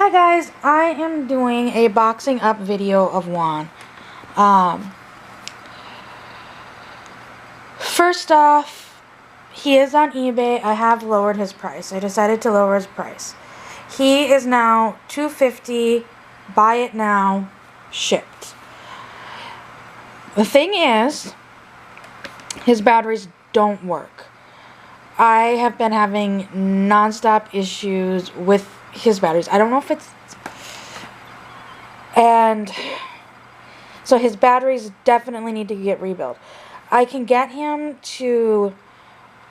Hi guys, I am doing a boxing up video of Jaun. First off, he is on eBay. I have lowered his price. I decided to lower his price. He is now $250. Buy it now, shipped. The thing is, his batteries don't work. I have been having nonstop issues with his batteries. I don't know if it's... And so his batteries definitely need to get rebuilt. I can get him to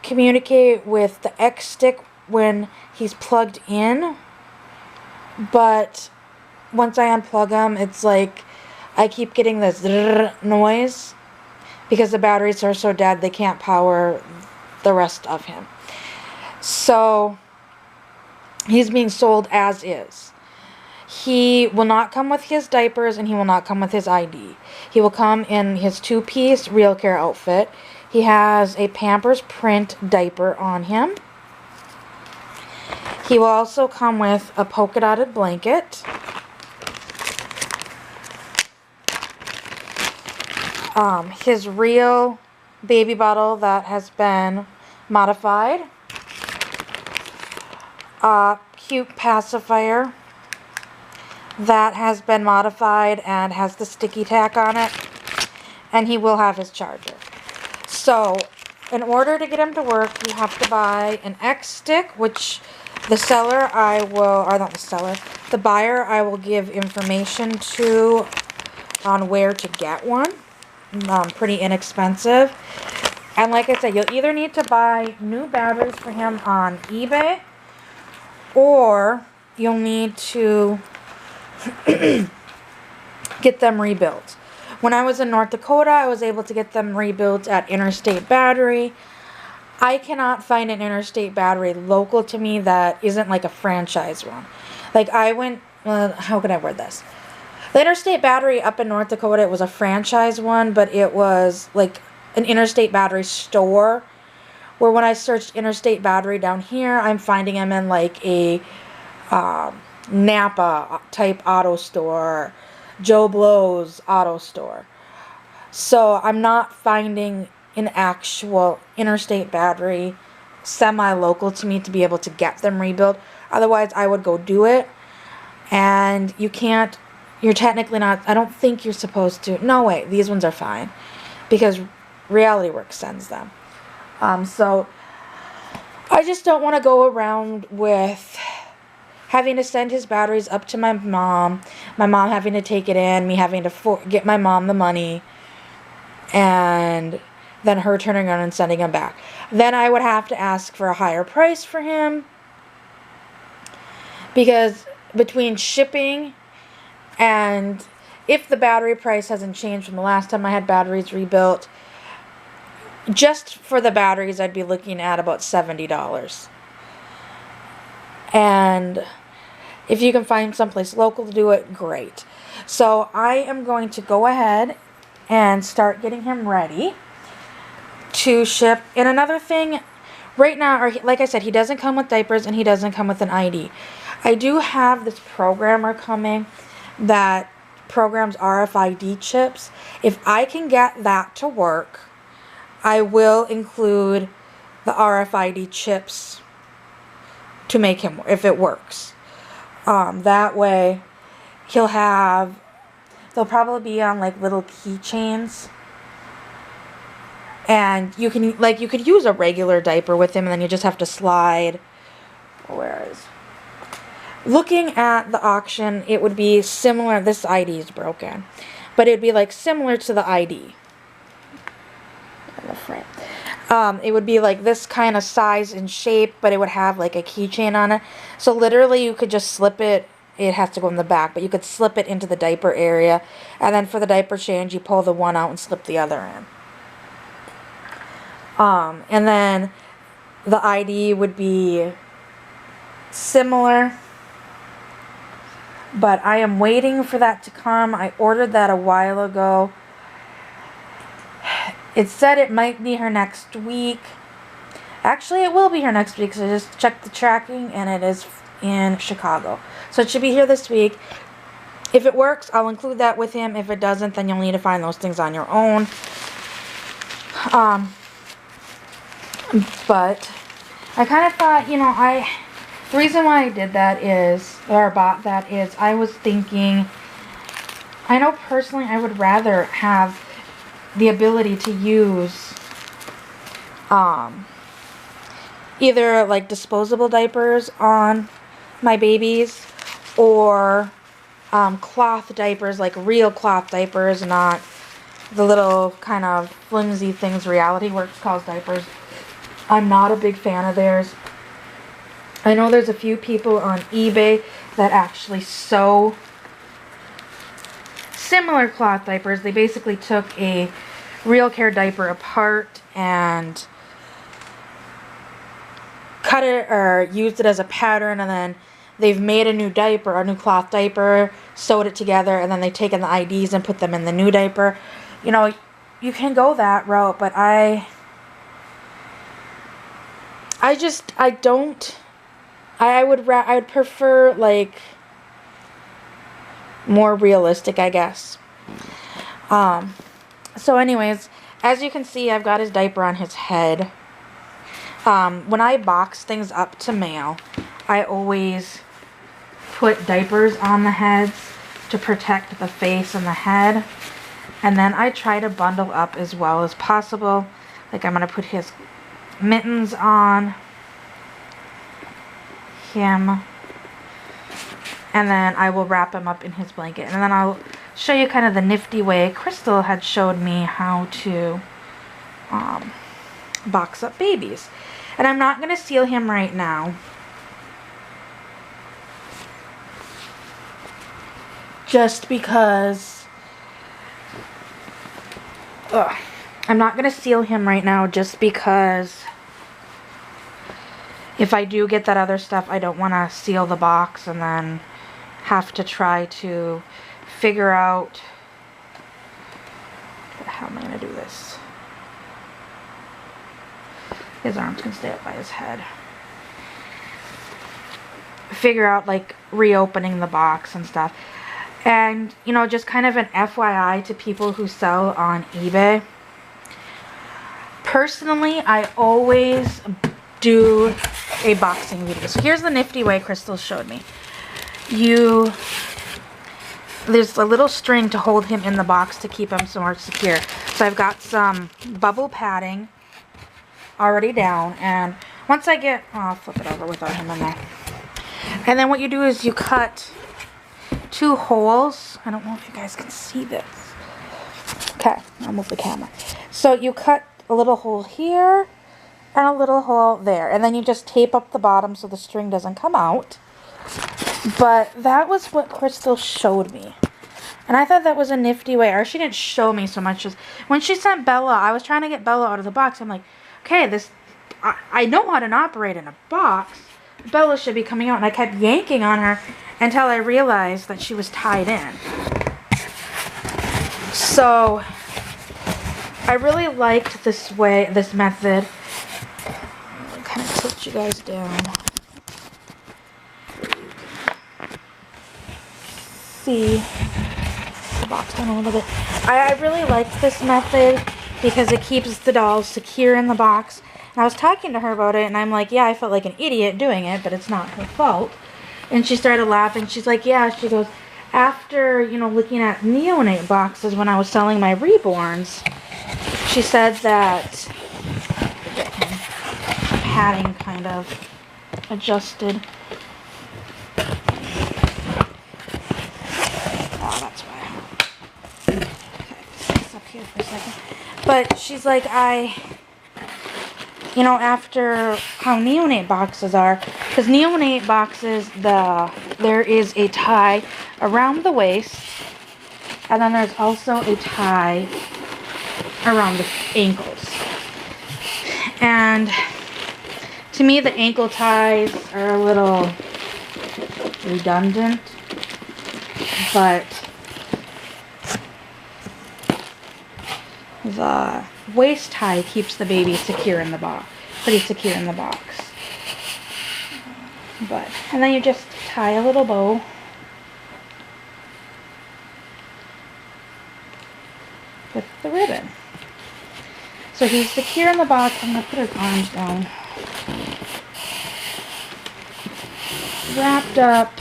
communicate with the X stick when he's plugged in, but once I unplug him, it's like I keep getting this noise because the batteries are so dead they can't power the rest of him. So he's being sold as is. He will not come with his diapers and he will not come with his ID. He will come in his two-piece RealCare outfit. He has a Pampers print diaper on him. He will also come with a polka dotted blanket. His real baby bottle that has been modified. Cute pacifier that has been modified and has the sticky tack on it. And he will have his charger. So, in order to get him to work, you have to buy an X stick, which the seller the buyer I will give information to on where to get one. Pretty inexpensive. And like I said, you'll either need to buy new batteries for him on eBay, or you'll need to get them rebuilt. When I was in North Dakota, I was able to get them rebuilt at Interstate Battery. I cannot find an Interstate Battery local to me that isn't like a franchise one. Like I went, how can I word this? The Interstate Battery up in North Dakota, it was a franchise one, but it was like an Interstate Battery store. Where when I searched Interstate Battery down here, I'm finding them in like a Napa type auto store, Joe Blow's auto store. So I'm not finding an actual Interstate Battery semi-local to me to be able to get them rebuilt. Otherwise, I would go do it. And you can't, you're technically not, I don't think you're supposed to. No way, these ones are fine. Because Reality Works sends them. So I just don't want to go around with having to send his batteries up to my mom having to take it in, me having to get my mom the money, and then her turning around and sending him back. Then I would have to ask for a higher price for him, because between shipping and if the battery price hasn't changed from the last time I had batteries rebuilt, just for the batteries, I'd be looking at about $70. And if you can find someplace local to do it, great. So I am going to go ahead and start getting him ready to ship. And another thing, right now, or like I said, he doesn't come with diapers and he doesn't come with an ID. I do have this programmer coming that programs RFID chips. If I can get that to work, I will include the RFID chips to make him, if it works. That way, they'll probably be on like little keychains. And you could use a regular diaper with him and then you just have to slide. Looking at the auction, it would be similar, this ID is broken, but it'd be like similar to the ID. It would be like this kind of size and shape, but it would have like a keychain on it. So literally you could just slip it. It has to go in the back, but you could slip it into the diaper area. And then for the diaper change, you pull the one out and slip the other in. And then the ID would be similar. But I am waiting for that to come. I ordered that a while ago. It said it might be here next week. Actually, it will be here next week, so I just checked the tracking, and it is in Chicago. So it should be here this week. If it works, I'll include that with him. If it doesn't, then you'll need to find those things on your own. But I kind of thought, you know, the reason why I did that is, or bought that is, I was thinking, I know personally I would rather have the ability to use either like disposable diapers on my babies, or cloth diapers, like real cloth diapers, not the little kind of flimsy things Reality Works calls diapers. I'm not a big fan of theirs. I know there's a few people on eBay that actually sew similar cloth diapers. They basically took a RealCare diaper apart and cut it or used it as a pattern, and then they've made a new diaper, a new cloth diaper, sewed it together, and then they've taken the IDs and put them in the new diaper. You know, you can go that route, but I would prefer like more realistic, I guess. So anyways, as you can see, I've got his diaper on his head. When I box things up to mail, I always put diapers on the heads to protect the face and the head. And then I try to bundle up as well as possible. Like, I'm going to put his mittens on him, and then I will wrap him up in his blanket. And then I'll show you kind of the nifty way Crystal had showed me how to box up babies. And I'm not going to seal him right now, just because I'm not going to seal him right now just because if I do get that other stuff, I don't want to seal the box and then have to try to figure out how am I going to do this. His arms can stay up by his head. Figure out like reopening the box and stuff. And, you know, just kind of an FYI to people who sell on eBay. Personally, I always do a boxing video. So here's the nifty way Crystal showed me. There's a little string to hold him in the box to keep him more secure. So I've got some bubble padding already down. And once I get, I'll flip it over without him in there. And then what you do is you cut 2 holes. I don't know if you guys can see this. Okay, I'll move the camera. So you cut a little hole here and a little hole there, and then you just tape up the bottom so the string doesn't come out. But that was what Crystal showed me, and I thought that was a nifty way. Or she didn't show me so much as when she sent Bella. I was trying to get Bella out of the box. I'm like, okay, I know how to operate in a box. Bella should be coming out, and I kept yanking on her until I realized that she was tied in. So I really liked this method. I'll kind of tilt you guys down. See the box down a little bit. I really liked this method because it keeps the dolls secure in the box. And I was talking to her about it, and I'm like, yeah, I felt like an idiot doing it, but it's not her fault. And she started laughing. She's like, yeah, she goes, after, you know, looking at neonate boxes when I was selling my reborns, she said that padding kind of adjusted. Oh, that's why. Okay, this up here for a second. But she's like, you know, after how neonate boxes are, because neonate boxes, there is a tie around the waist, and then there's also a tie around the ankles. And to me, the ankle ties are a little redundant, but the waist tie keeps the baby secure in the box, pretty secure in the box. And then you just tie a little bow. With the ribbon. So he's secure in the box. I'm going to put his arms down. Wrapped up.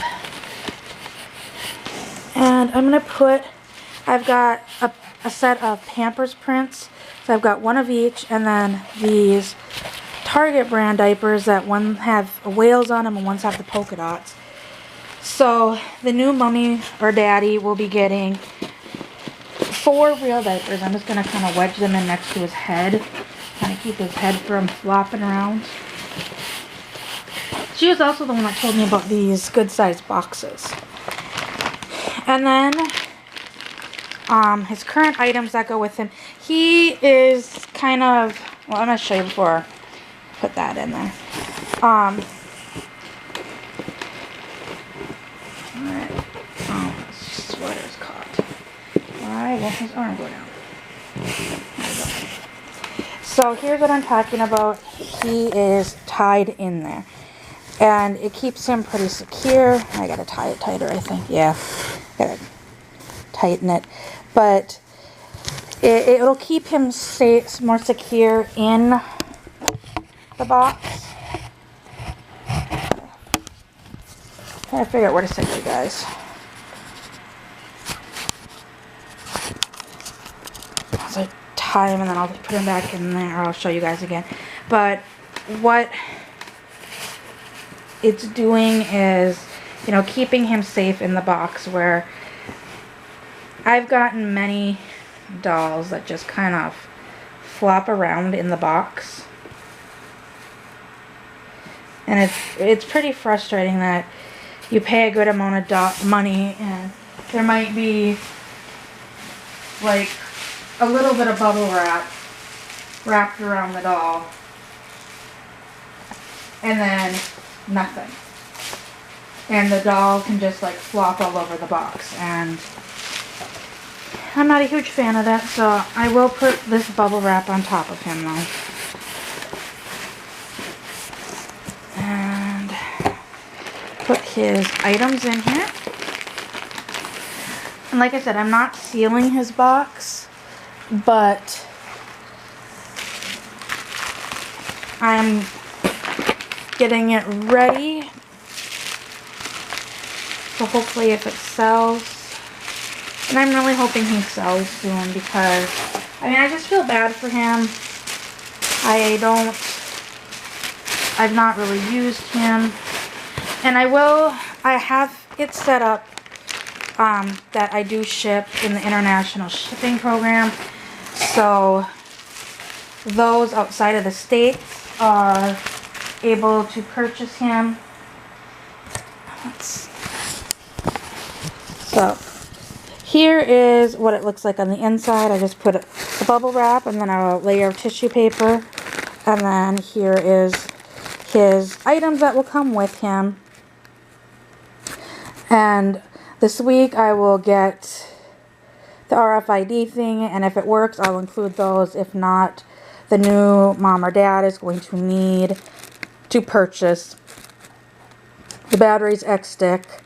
And I'm going to put, I've got a set of Pampers prints. So I've got one of each, and then these Target brand diapers that one have whales on them and ones have the polka dots. So the new mommy or daddy will be getting 4 real diapers. I'm just going to kind of wedge them in next to his head. Kind of keep his head from flopping around. She was also the one that told me about these good sized boxes. And then his current items that go with him. He is kind of, well, I'm going to show you before I put that in there. Alright. Oh, his sweater's caught. Why won't his arm go down? There we go. So here's what I'm talking about. He is tied in there. And it keeps him pretty secure. I gotta tie it tighter, I think. Yeah. Gotta tighten it. But it'll keep him more secure in the box. Trying to figure out where to stick you guys. So tie him and then I'll put him back in there. I'll show you guys again. But what it's doing is, you know, keeping him safe in the box, where I've gotten many dolls that just kind of flop around in the box. And it's pretty frustrating that you pay a good amount of money and there might be like a little bit of bubble wrap wrapped around the doll and then nothing. And the doll can just like flop all over the box, and I'm not a huge fan of that, so I will put this bubble wrap on top of him though. And put his items in here. And like I said, I'm not sealing his box, but I'm getting it ready. So hopefully if it sells, and I'm really hoping he sells soon, because I mean, I just feel bad for him. I've not really used him, and I have it set up that I do ship in the international shipping program, so those outside of the States are able to purchase him. So here is what it looks like on the inside. I just put a bubble wrap and then a layer of tissue paper, and then here is his items that will come with him. And this week I will get the RFID thing, and if it works I'll include those. If not, the new mom or dad is going to need to purchase the batteries, X-stick,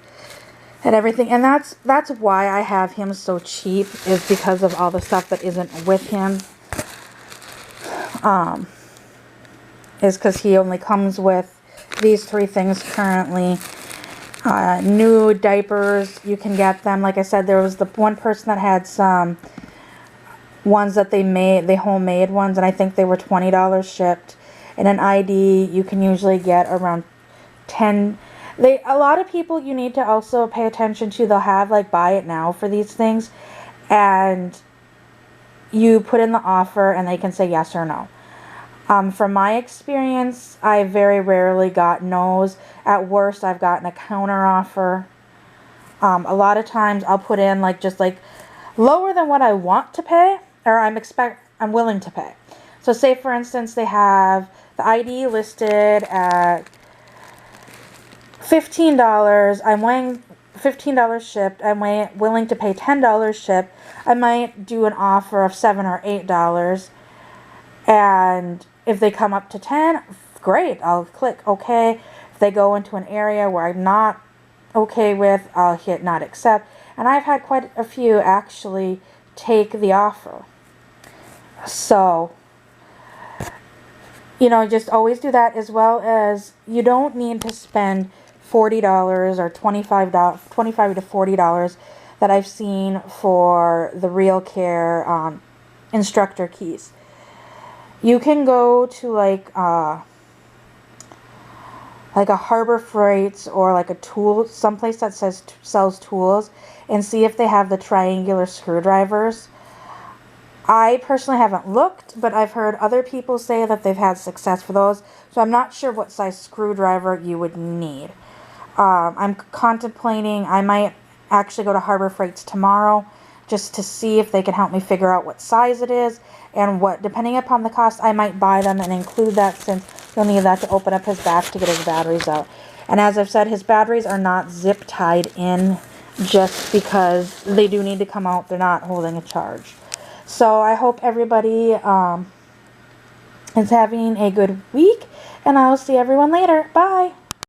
and everything. And that's why I have him so cheap, is because of all the stuff that isn't with him. Is because he only comes with these 3 things currently. New diapers, you can get them. Like I said, there was the one person that had some ones that they homemade ones, and I think they were $20 shipped. And an ID you can usually get around 10. A lot of people you need to also pay attention to, they'll have like buy it now for these things, and you put in the offer and they can say yes or no. From my experience, I very rarely got no's. At worst, I've gotten a counter offer. A lot of times I'll put in just lower than what I want to pay, or I'm willing to pay. So say for instance they have the ID listed at $15. I'm weighing $15 shipped. I'm willing to pay $10 shipped. I might do an offer of $7 or $8, and if they come up to 10, great, I'll click OK. If they go into an area where I'm not okay with, I'll hit not accept. And I've had quite a few actually take the offer. So, you know, just always do that, as well as you don't need to spend $40 or $25 to $40 that I've seen for the RealCare instructor keys. You can go to like a Harbor Freights or like a tool, someplace that sells tools, and see if they have the triangular screwdrivers. I personally haven't looked, but I've heard other people say that they've had success for those. So I'm not sure what size screwdriver you would need. I'm contemplating, I might actually go to Harbor Freights tomorrow just to see if they can help me figure out what size it is, and what, depending upon the cost, I might buy them and include that, since you'll need that to open up his back to get his batteries out. And as I've said, his batteries are not zip tied in just because they do need to come out. They're not holding a charge. So I hope everybody is having a good week, and I'll see everyone later. Bye.